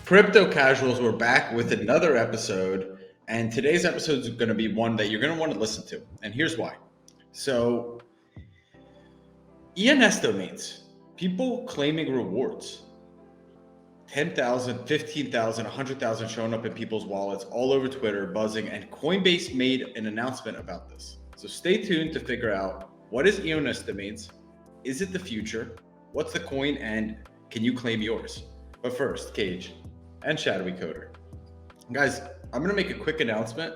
Crypto casuals, we're back with another episode, and today's episode is going to be one that you're going to want to listen to, and here's why. So, ENS domains, people claiming rewards, 10,000, 15,000, 100,000 showing up in people's wallets all over Twitter, buzzing, and Coinbase made an announcement about this. So stay tuned to figure out what is ENS domains, is it the future, what's the coin, and can you claim yours? But first, Cage and Shadowy Coder. Guys, I'm going to make a quick announcement,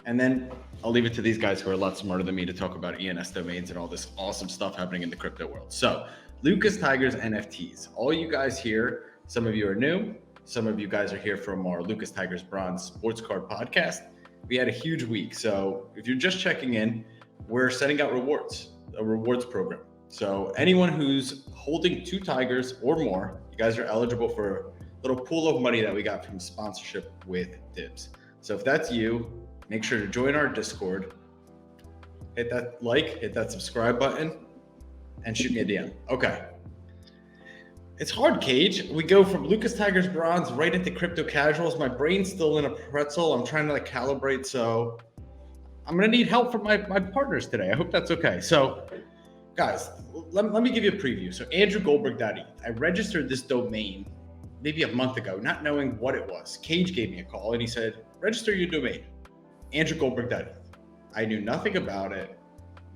and then I'll leave it to these guys who are a lot smarter than me to talk about ENS domains and all this awesome stuff happening in the crypto world. So, Lucas Tigers NFTs. All you guys here, some of you are new, some of you guys are here from our Lucas Tigers Bronze Sports Card podcast. We had a huge week. So, if you're just checking in, we're setting out rewards, a rewards program. So, anyone who's holding 2 Tigers or more, you guys are eligible for a little pool of money that we got from sponsorship with Dibs. So if that's you, make sure to join our Discord, hit that like, hit that subscribe button, and shoot me a DM. Okay. It's hard, Cage. We go from Lucas Tigers Bronze right into crypto casuals. My brain's still in a pretzel. I'm trying to calibrate, so I'm going to need help from my partners today. I hope that's okay. So guys, let me give you a preview. So AndrewGoldberg.eth. I registered this domain maybe a month ago, not knowing what it was. Cage gave me a call and he said, register your domain, AndrewGoldberg.eth. I knew nothing about it,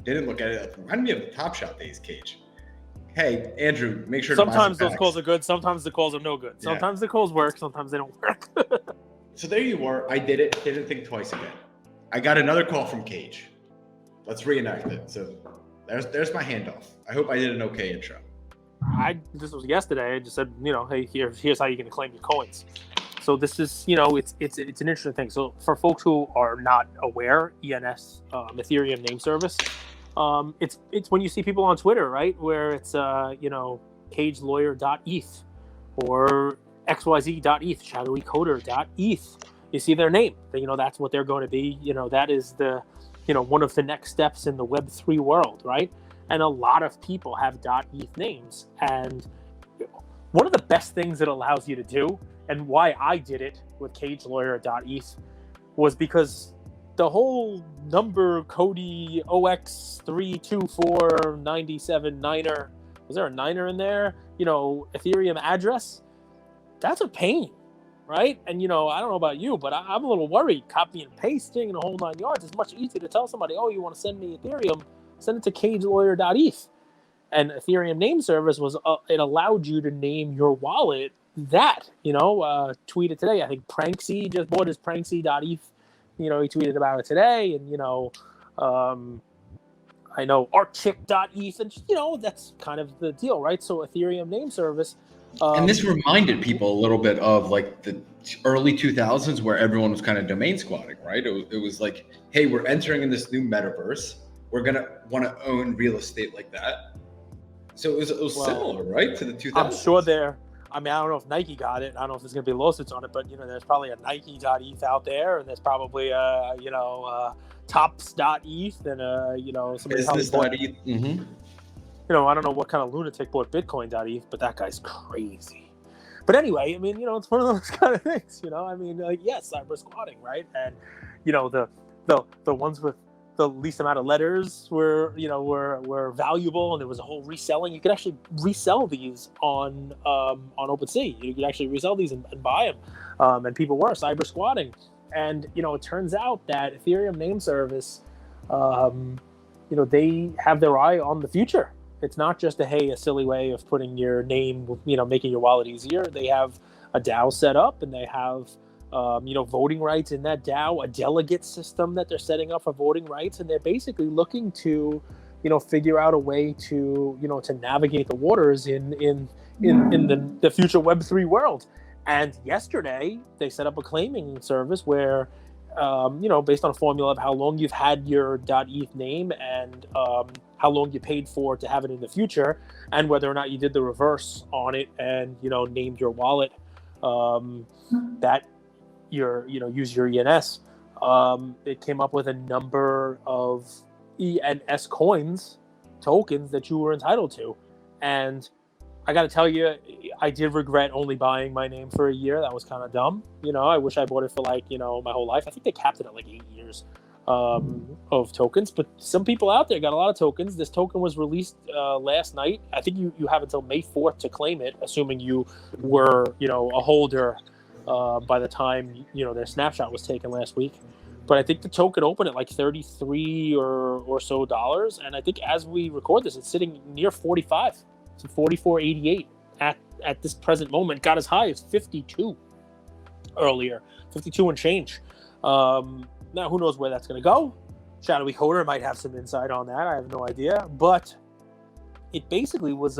didn't look at it. It reminded me of the Top Shot days, Cage. Hey, Andrew, make sure sometimes those calls are good, sometimes the calls are no good. Sometimes the calls work, sometimes they don't work. So there you were. I did it, didn't think twice again. I got another call from Cage. Let's reenact it. So there's my handoff. I hope I did an okay intro. This was yesterday. I just said, hey, here's how you're going to claim your coins. So this is, it's an interesting thing. So for folks who are not aware, ENS, Ethereum name service, it's when you see people on Twitter, right, where it's cagelawyer.eth or xyz.eth, shadowycoder.eth. You see their name. That's what they're going to be. That is the one of the next steps in the Web3 world, right? And a lot of people have .eth names. And one of the best things it allows you to do, and why I did it with cagelawyer.eth, was because the whole number Cody OX324979er, was there a 9er in there? Ethereum address, that's a pain, right? And, I don't know about you, but I'm a little worried. Copy and pasting and the whole 9 yards. It's much easier to tell somebody, oh, you want to send me Ethereum, send it to cagelawyer.eth. And Ethereum name service was, it allowed you to name your wallet that, tweeted today. I think Pranksy just bought his Pranksy.eth. He tweeted about it today. And, I know Artchick.eth. And, that's kind of the deal, right? So Ethereum name service. And this reminded people a little bit of the early 2000s where everyone was kind of domain squatting, right? It was like, hey, we're entering in this new metaverse. We're going to want to own real estate like that. So it was similar, right, to the 2000s? I'm sure I don't know if Nike got it. I don't know if there's going to be lawsuits on it, but, there's probably a Nike.eth out there, and there's probably Tops.eth and, somebody Business.eth. Mm-hmm. I don't know what kind of lunatic bought Bitcoin.eth, but that guy's crazy. But anyway, it's one of those kind of things, yes, cyber squatting, right? And, the ones with the least amount of letters were valuable, and there was a whole reselling. You could actually resell these on OpenSea. You could actually resell these and buy them, and people were cyber squatting. And it turns out that Ethereum name service, they have their eye on the future. It's not just a silly way of putting your name, making your wallet easier. They have a DAO set up, and they have voting rights in that DAO, a delegate system that they're setting up for voting rights, and they're basically looking to, figure out a way to, to navigate the waters in the future Web3 world. And yesterday they set up a claiming service where, based on a formula of how long you've had your .eth name and how long you paid for to have it in the future, and whether or not you did the reverse on it and named your wallet that use your ENS. It came up with a number of ENS coins, tokens that you were entitled to. And I got to tell you, I did regret only buying my name for a year. That was kind of dumb. I wish I bought it for my whole life. I think they capped it at 8 years of tokens. But some people out there got a lot of tokens. This token was released last night. I think you have until May 4th to claim it, assuming you were, a holder by the time, their snapshot was taken last week. But I think the token opened at 33 or so dollars. And I think as we record this, it's sitting near 45. So 44.88 at this present moment. Got as high as 52 earlier, 52 and change. Now who knows where that's going to go? Shadowy Coder might have some insight on that. I have no idea. But it basically was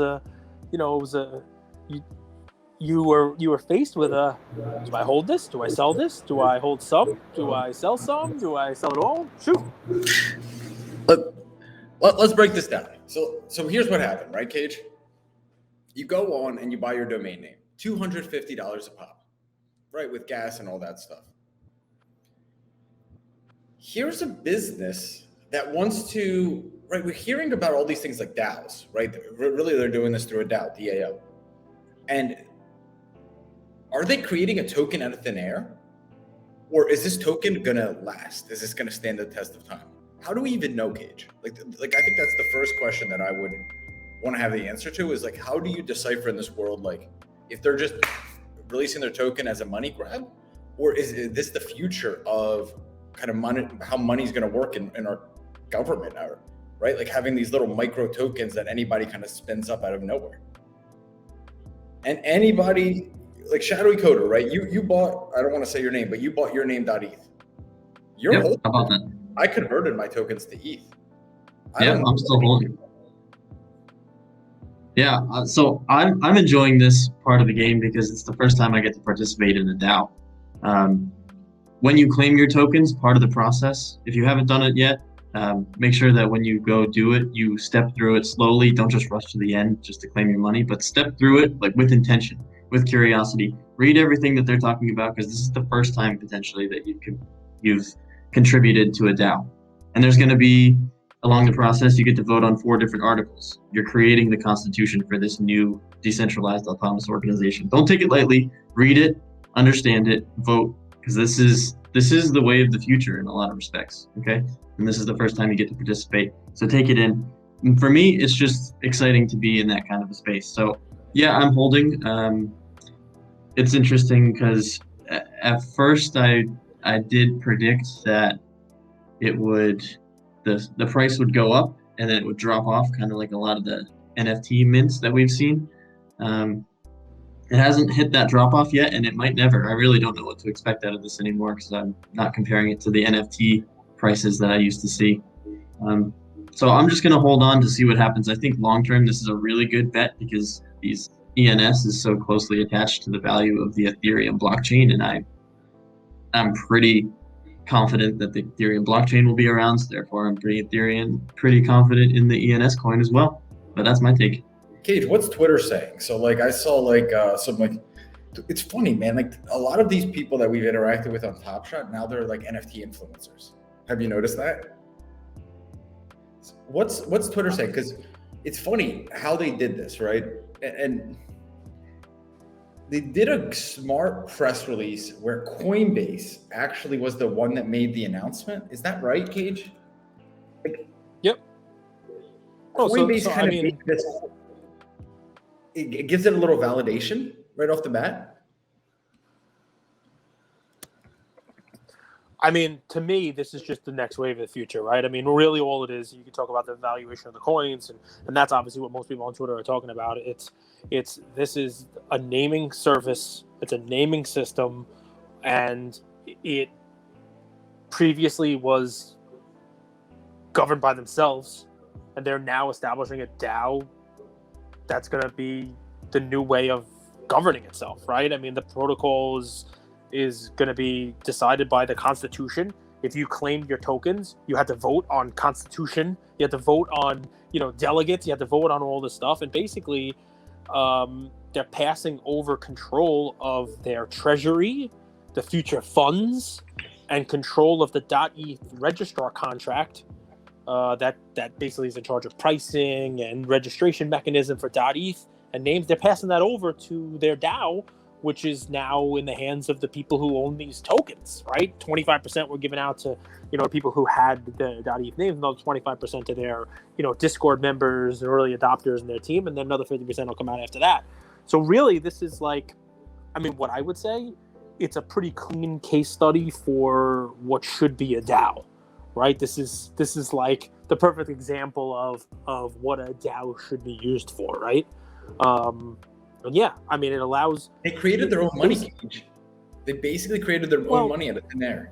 you were faced with do I hold this? Do I sell this? Do I hold some? Do I sell some? Do I sell it all? Shoot. Let's break this down. So here's what happened, right, Cage? You go on and you buy your domain name, $250 a pop, right, with gas and all that stuff. Here's a business that wants to, right, we're hearing about all these things like DAOs, right? Really, they're doing this through a DAO, DAO. And are they creating a token out of thin air? Or is this token going to last? Is this going to stand the test of time? How do we even know, Cage? I think that's the first question that I would want to have the answer to is how do you decipher in this world, if they're just releasing their token as a money grab, or is this the future of kind of money, how money's going to work in our government, right? Having these little micro tokens that anybody kind of spins up out of nowhere. And anybody Shadowy Coder, right? You bought, I don't want to say your name, but you bought your name.eth. You're holding. How about that? I converted my tokens to ETH. I'm still holding. Yeah, so I'm enjoying this part of the game because it's the first time I get to participate in a DAO. When you claim your tokens, part of the process, if you haven't done it yet, make sure that when you go do it, you step through it slowly. Don't just rush to the end just to claim your money, but step through it with intention, with curiosity. Read everything that they're talking about because this is the first time potentially that you've contributed to a DAO. And there's going to be, along the process, you get to vote on 4 different articles. You're creating the constitution for this new decentralized autonomous organization. Don't take it lightly. Read it, understand it, vote, because this is the way of the future in a lot of respects, okay? And this is the first time you get to participate. So take it in. And for me, it's just exciting to be in that kind of a space. So yeah, I'm holding. It's interesting because at first I did predict that the price would go up and then it would drop off, kind of like a lot of the NFT mints that we've seen. It hasn't hit that drop off yet, and it might never. I really don't know what to expect out of this anymore because I'm not comparing it to the NFT prices that I used to see. So I'm just going to hold on to see what happens. I think long term, this is a really good bet because these ENS is so closely attached to the value of the Ethereum blockchain, and I'm pretty confident that the Ethereum blockchain will be around. So therefore, I'm pretty confident in the ENS coin as well. But that's my take. Cage, what's Twitter saying? So I saw it's funny, man. A lot of these people that we've interacted with on Top Shot, now they're NFT influencers. Have you noticed that? What's Twitter saying? Because it's funny how they did this, right? And they did a smart press release where Coinbase actually was the one that made the announcement. Is that right, Cage? Yep. Coinbase kind of made this. It gives it a little validation right off the bat. I mean, to me, this is just the next wave of the future, right? I mean, really all it is, you can talk about the valuation of the coins, and that's obviously what most people on Twitter are talking about. This is a naming service, it's a naming system, and it previously was governed by themselves, and they're now establishing a DAO that's going to be the new way of governing itself, right? I mean, the protocol is going to be decided by the Constitution. If you claimed your tokens, you had to vote on Constitution. You had to vote on, delegates. You had to vote on all this stuff. And basically, they're passing over control of their treasury, the future funds, and control of the .eth registrar contract that basically is in charge of pricing and registration mechanism for .eth and names. They're passing that over to their DAO, which is now in the hands of the people who own these tokens, right? 25% were given out to, people who had the .eth names, another 25% to their, Discord members and early adopters in their team, and then another 50% will come out after that. So really, this is like, what I would say, it's a pretty clean case study for what should be a DAO, right? This is like the perfect example of what a DAO should be used for, right? And yeah, it allows. They created their own money cage. They basically created their own money out of thin air.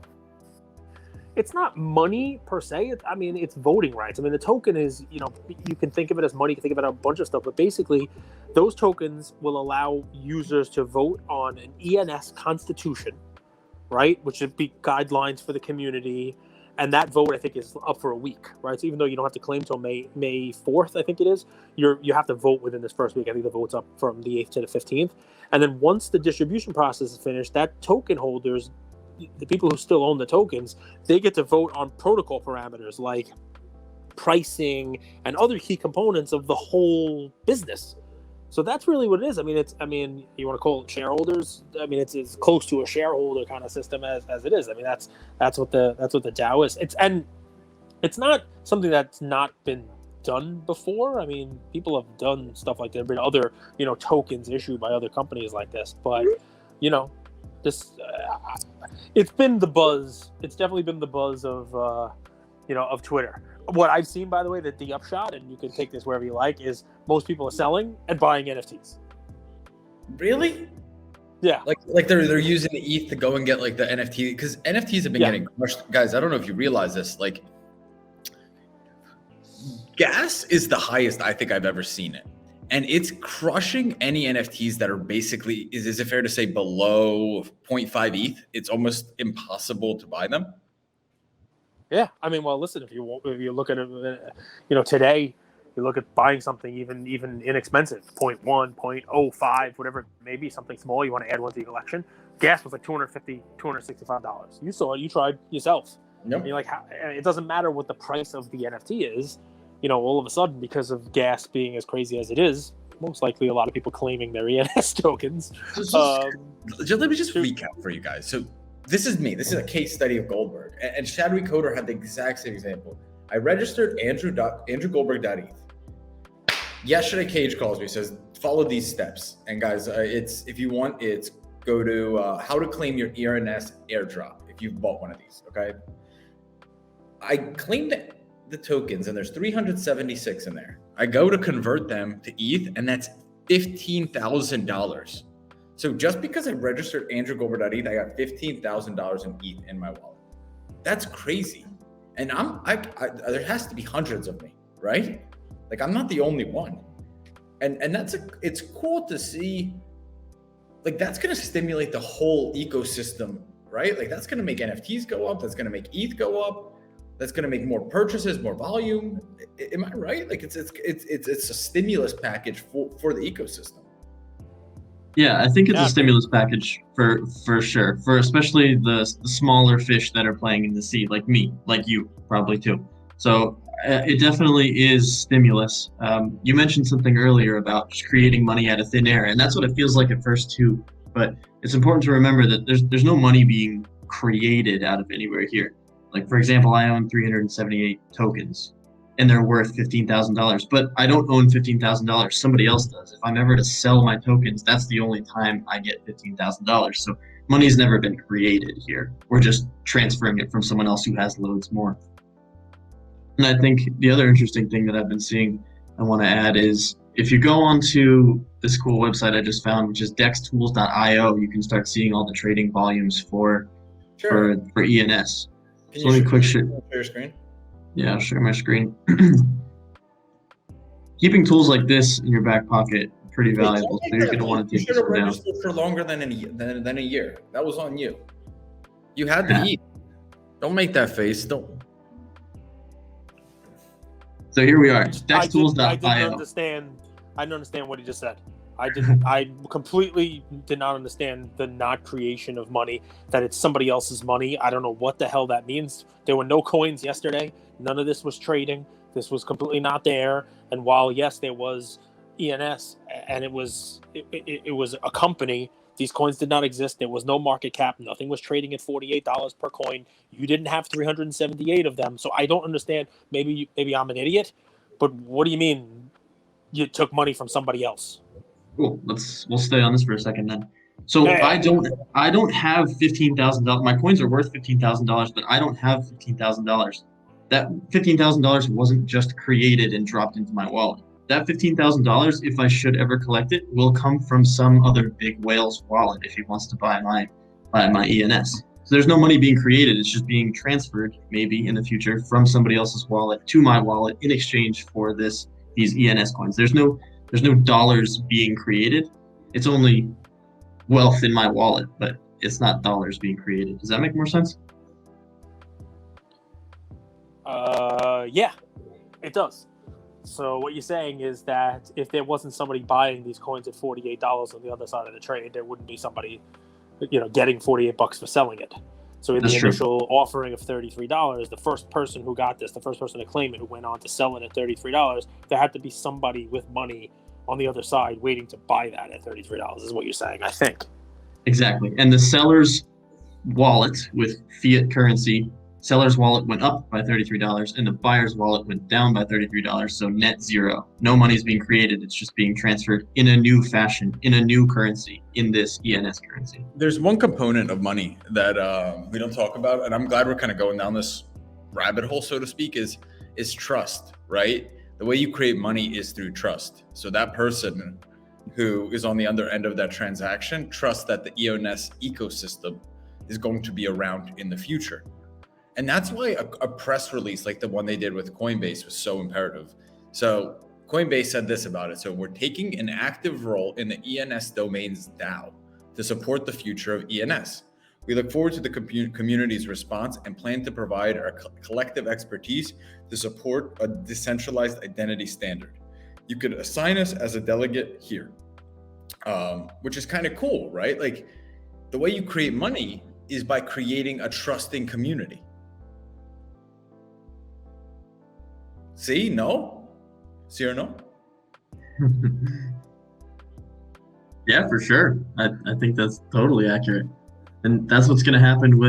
It's not money per se. It's voting rights. The token is, you can think of it as money, you can think of it as a bunch of stuff, but basically, those tokens will allow users to vote on an ENS constitution, right? Which would be guidelines for the community. And that vote, I think, is up for a week, right? So even though you don't have to claim till May 4th, I think it is, you have to vote within this first week. I think the vote's up from the 8th to the 15th. And then once the distribution process is finished, that token holders, the people who still own the tokens, they get to vote on protocol parameters like pricing and other key components of the whole business. So that's really what it is. You want to call it shareholders. It's as close to a shareholder kind of system as it is. That's what the DAO is. It's not something that's not been done before. People have done stuff like that. There have been other, tokens issued by other companies like this. But, this it's been the buzz. It's definitely been the buzz of Twitter. What I've seen, by the way, that the upshot, and you can take this wherever you like, is most people are selling and buying NFTs. Really? Yeah. Like they're using the ETH to go and get like the NFT, because NFTs have been getting crushed. Guys, I don't know if you realize this. Like, gas is the highest I think I've ever seen it. And it's crushing any NFTs that are basically, is it fair to say, below 0.5 ETH? It's almost impossible to buy them. Yeah, well, listen. If you look at it, today, you look at buying something even inexpensive, 0.1, 0.05, whatever it may be, something small. You want to add one to your collection. Gas was like $250, $265. You saw it. You tried yourself. Yep. You're like, it doesn't matter what the price of the NFT is. All of a sudden, because of gas being as crazy as it is, most likely a lot of people claiming their ENS tokens. Let me just recap for you guys. So this is me. This is a case study of Goldberg. And Shadowy Coder had the exact same example. I registered andrewgoldberg.eth. Yesterday, Cage calls me, says, follow these steps. And guys, if you want, go to how to claim your ENS Air Drop if you've bought one of these, okay? I claimed the tokens, and there's 376 in there. I go to convert them to ETH, and that's $15,000. So just because I registered andrewgoldberg.eth, I got $15,000 in ETH in my wallet. That's crazy. And there has to be hundreds of me, right? Like, I'm not the only one. And it's cool to see, like, that's going to stimulate the whole ecosystem, right? Like, that's going to make NFTs go up. That's going to make ETH go up. That's going to make more purchases, more volume. Am I right? Like, it's a stimulus package for the ecosystem. Yeah, I think it's a stimulus package for sure, for especially the smaller fish that are playing in the sea, like me, like you, probably too. So it definitely is stimulus. You mentioned something earlier about just creating money out of thin air, and that's what it feels like at first too. But it's important to remember that there's no money being created out of anywhere here. Like, for example, I own 378 tokens, and they're worth $15,000, but I don't own $15,000. Somebody else does. If I'm ever to sell my tokens, that's the only time I get $15,000. So money's never been created here. We're just transferring it from someone else who has loads more. And I think the other interesting thing that I've been seeing, I want to add, is if you go onto this cool website I just found, which is Dextools Io, you can start seeing all the trading volumes for ENS. So let me quick share your screen. Yeah, I'll share my screen. Keeping tools like this in your back pocket pretty valuable. So you're going to want to take this one down. You should have registered for longer than a year. That was on you. You had to eat. Don't make that face. Don't. So here we are. Dextools.io. I didn't understand what he just said. I completely did not understand the not creation of money, that it's somebody else's money. I don't know what the hell that means. There were no coins yesterday. None of this was trading. This was completely not there. And while, yes, there was ENS, and it was a company. These coins did not exist. There was no market cap. Nothing was trading at $48 per coin. You didn't have 378 of them. So I don't understand. Maybe I'm an idiot, but what do you mean you took money from somebody else? Cool. We'll stay on this for a second then. So Yeah. I don't have $15,000. My coins are worth $15,000, but I don't have $15,000. That $15,000 wasn't just created and dropped into my wallet. That $15,000, if I should ever collect it, will come from some other big whale's wallet if he wants to buy my ENS. So there's no money being created. It's just being transferred maybe in the future from somebody else's wallet to my wallet in exchange for these ENS coins. There's no dollars being created. It's only wealth in my wallet, but it's not dollars being created. Does that make more sense? Yeah, it does. So what you're saying is that if there wasn't somebody buying these coins at $48 on the other side of the trade, there wouldn't be somebody, getting $48 for selling it. So in the initial offering of $33, the first person who got this, the first person to claim it, who went on to sell it at $33, there had to be somebody with money on the other side waiting to buy that at $33 is what you're saying, I think. Exactly. And the seller's wallet with fiat currency, seller's wallet went up by $33 and the buyer's wallet went down by $33. So net zero. No money is being created. It's just being transferred in a new fashion, in a new currency, in this ENS currency. There's one component of money that we don't talk about, and I'm glad we're kind of going down this rabbit hole, so to speak, is trust, right? The way you create money is through trust. So that person who is on the other end of that transaction trusts that the ENS ecosystem is going to be around in the future. And that's why a press release like the one they did with Coinbase was so imperative. So Coinbase said this about it. So we're taking an active role in the ENS Domains DAO to support the future of ENS. We look forward to the community's response and plan to provide our collective expertise to support a decentralized identity standard. You could assign us as a delegate here, which is kind of cool, right? Like the way you create money is by creating a trusting community. See, no? See or no? Yeah, for sure. I think that's totally accurate. And that's what's going to happen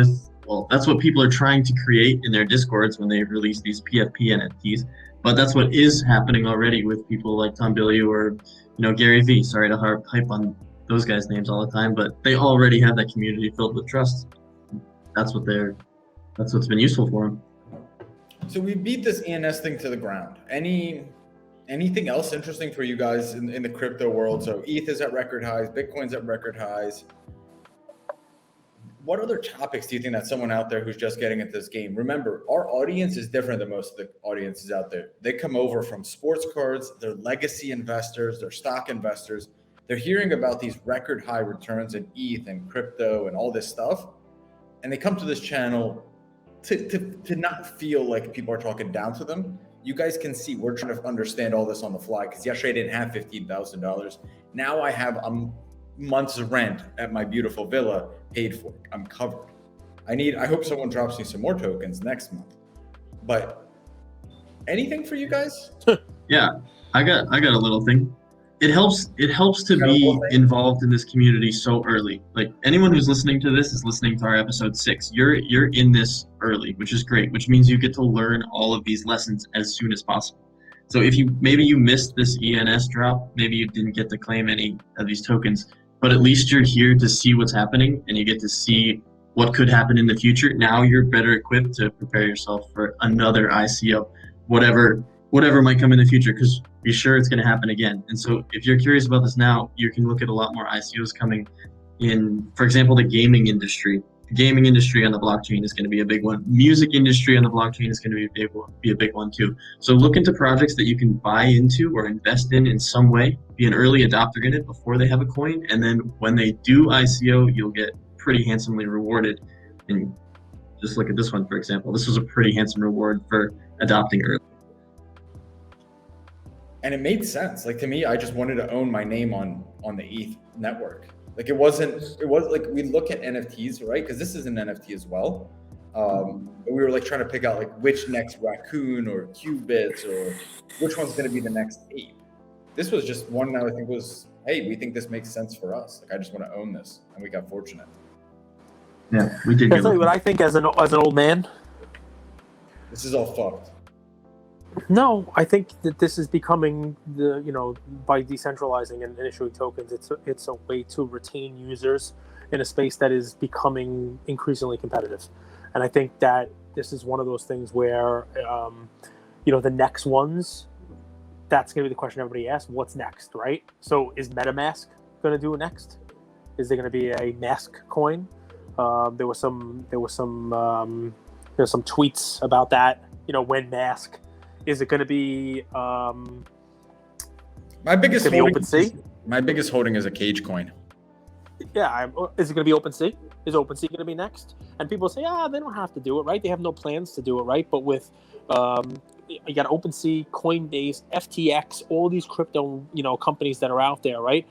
that's what people are trying to create in their Discords when they release these PFP NFTs. But that's what is happening already with people like Tom Bilyeu or, Gary Vee. Sorry to hype on those guys' names all the time, but they already have that community filled with trust. That's what's been useful for them. So we beat this ENS thing to the ground. Anything else interesting for you guys in the crypto world? So ETH is at record highs, Bitcoin's at record highs. What other topics do you think that someone out there who's just getting into this game? Remember, our audience is different than most of the audiences out there. They come over from sports cards, they're legacy investors, they're stock investors. They're hearing about these record high returns in ETH and crypto and all this stuff. And they come to this channel to not feel like people are talking down to them. You guys can see we're trying to understand all this on the fly, because yesterday I didn't have $15,000. Now I have a month's rent at my beautiful villa paid for. I'm covered. I hope someone drops me some more tokens next month. But anything for you guys? Yeah, I got a little thing. It helps to be involved in this community so early. Like anyone who's listening to this is listening to our episode 6. You're in this early, which is great, which means you get to learn all of these lessons as soon as possible. So if you missed this ENS drop, maybe you didn't get to claim any of these tokens, but at least you're here to see what's happening and you get to see what could happen in the future. Now you're better equipped to prepare yourself for another ICO, whatever might come in the future, because be sure it's going to happen again. And so if you're curious about this now, you can look at a lot more ICOs coming in. For example, the gaming industry. The gaming industry on the blockchain is going to be a big one. Music industry on the blockchain is going to be a big one too. So look into projects that you can buy into or invest in some way. Be an early adopter in it before they have a coin, and then when they do ICO, you'll get pretty handsomely rewarded. And just look at this one, for example. This was a pretty handsome reward for adopting early. And it made sense. Like to me, I just wanted to own my name on the ETH network. Like it was like we look at NFTs, right? Because this is an NFT as well. We were like trying to pick out like which next raccoon or qubits or which one's going to be the next ape. This was just one that I think was, hey, we think this makes sense for us. Like, I just want to own this, and we got fortunate. Yeah, we did. Can I tell you what I think as an old man? This is all fucked. No, I think that this is becoming by decentralizing and issuing tokens, it's a way to retain users in a space that is becoming increasingly competitive. And I think that this is one of those things where, the next ones, that's going to be the question everybody asks, what's next, right? So is MetaMask going to do it next? Is there going to be a mask coin? There was some tweets about that, when mask. Is it going to be my biggest holding? OpenSea? My biggest holding is a cage coin. Yeah, is it going to be OpenSea? Is OpenSea going to be next? And people say, they don't have to do it, right? They have no plans to do it, right? But with you got OpenSea, Coinbase, FTX, all these crypto companies that are out there, right?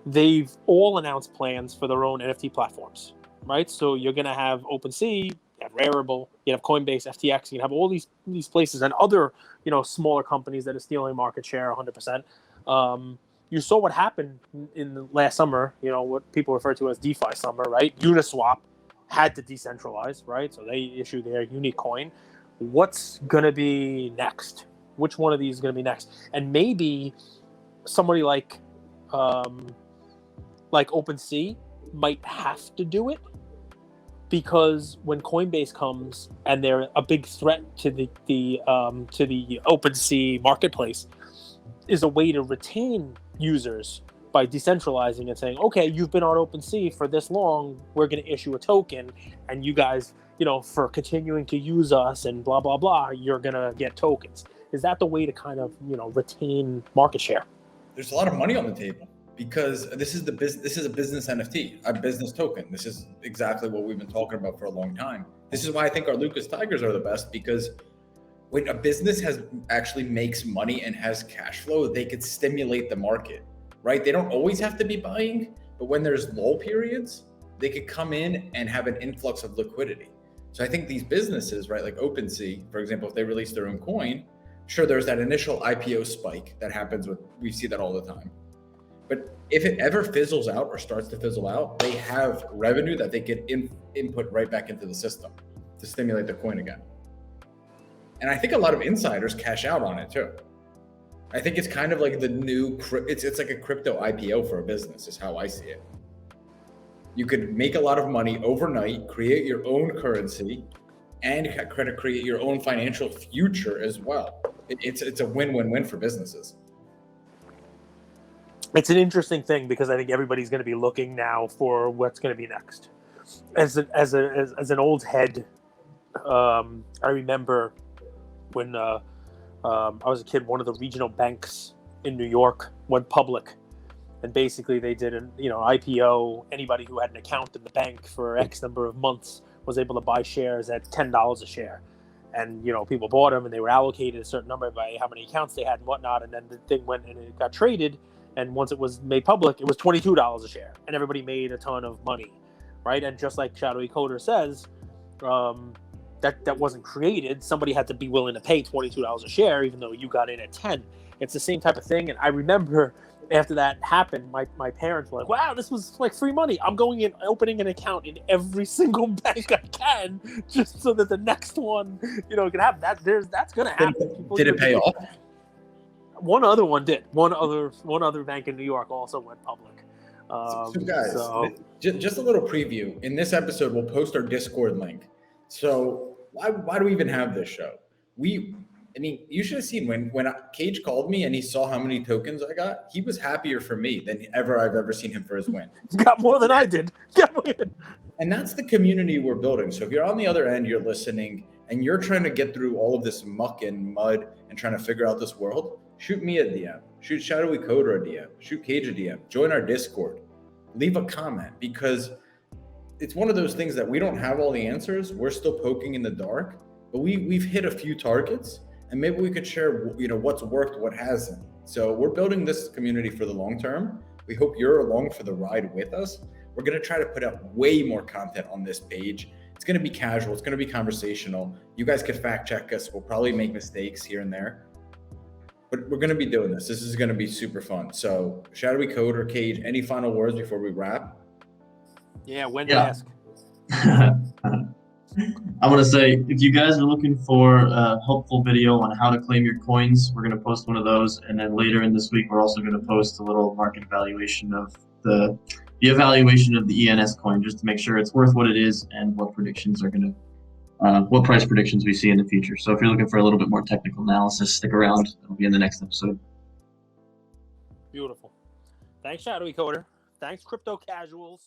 They've all announced plans for their own NFT platforms, right? So you're going to have OpenSea, you have Rarible, you have Coinbase, FTX, you have all these places and other smaller companies that are stealing market share 100%. You saw what happened in the last summer, what people refer to as DeFi summer, right? Uniswap had to decentralize, right? So they issued their unique coin. What's going to be next? Which one of these is going to be next? And maybe somebody like OpenSea might have to do it, because when Coinbase comes and they're a big threat to the OpenSea marketplace, is a way to retain users by decentralizing and saying, okay, you've been on OpenSea for this long, we're going to issue a token, and you guys, for continuing to use us and blah blah blah, you're going to get tokens. Is that the way to kind of retain market share? There's a lot of money on the table, because this is a business NFT, a business token. This is exactly what we've been talking about for a long time. This is why I think our Lucas Tigers are the best, because when a business actually makes money and has cash flow, they could stimulate the market, right? They don't always have to be buying, but when there's lull periods, they could come in and have an influx of liquidity. So I think these businesses, right, like OpenSea, for example, if they release their own coin, sure, there's that initial IPO spike that happens we see that all the time. But if it ever fizzles out or starts to fizzle out, they have revenue that they can input right back into the system to stimulate the coin again. And I think a lot of insiders cash out on it too. I think it's kind of like the new, it's like a crypto IPO for a business is how I see it. You could make a lot of money overnight, create your own currency, and create your own financial future as well. It's a win-win-win for businesses. It's an interesting thing, because I think everybody's going to be looking now for what's going to be next. As an old head, I remember when I was a kid, one of the regional banks in New York went public, and basically they did an IPO. Anybody who had an account in the bank for X number of months was able to buy shares at $10 a share. And people bought them, and they were allocated a certain number by how many accounts they had and whatnot. And then the thing went and it got traded. And once it was made public, it was $22 a share, and everybody made a ton of money, right? And just like Shadowy Coder says, that wasn't created. Somebody had to be willing to pay $22 a share, even though you got in at 10. It's the same type of thing. And I remember after that happened, my parents were like, wow, this was like free money. I'm going in, opening an account in every single bank I can, just so that the next one, can have that. That's going to happen. Did it pay off? One other one did. One other bank in New York also went public. So guys, just a little preview. In this episode, we'll post our Discord link. So why do we even have this show? You should have seen when Cage called me and he saw how many tokens I got. He was happier for me than I've ever seen him for his win. He got more than I did. And that's the community we're building. So if you're on the other end, you're listening, and you're trying to get through all of this muck and mud and trying to figure out this world, shoot me a DM, shoot Shadowy Coder a DM, shoot Cage a DM, join our Discord, leave a comment, because it's one of those things that we don't have all the answers. We're still poking in the dark, but we've hit a few targets, and maybe we could share, what's worked, what hasn't. So we're building this community for the long term. We hope you're along for the ride with us. We're going to try to put out way more content on this page. It's going to be casual. It's going to be conversational. You guys can fact check us. We'll probably make mistakes here and there. But we're going to be doing this. This is going to be super fun. So, Shadowy Coder, Cage, any final words before we wrap? Yeah, when to ask. I want to say, if you guys are looking for a helpful video on how to claim your coins, we're going to post one of those. And then later in this week, we're also going to post a little market evaluation of the evaluation of the ENS coin, just to make sure it's worth what it is and what predictions are going to, what price predictions we see in the future. So if you're looking for a little bit more technical analysis, stick around. It'll be in the next episode. Beautiful. Thanks, Shadowy Coder. Thanks, Crypto Casuals.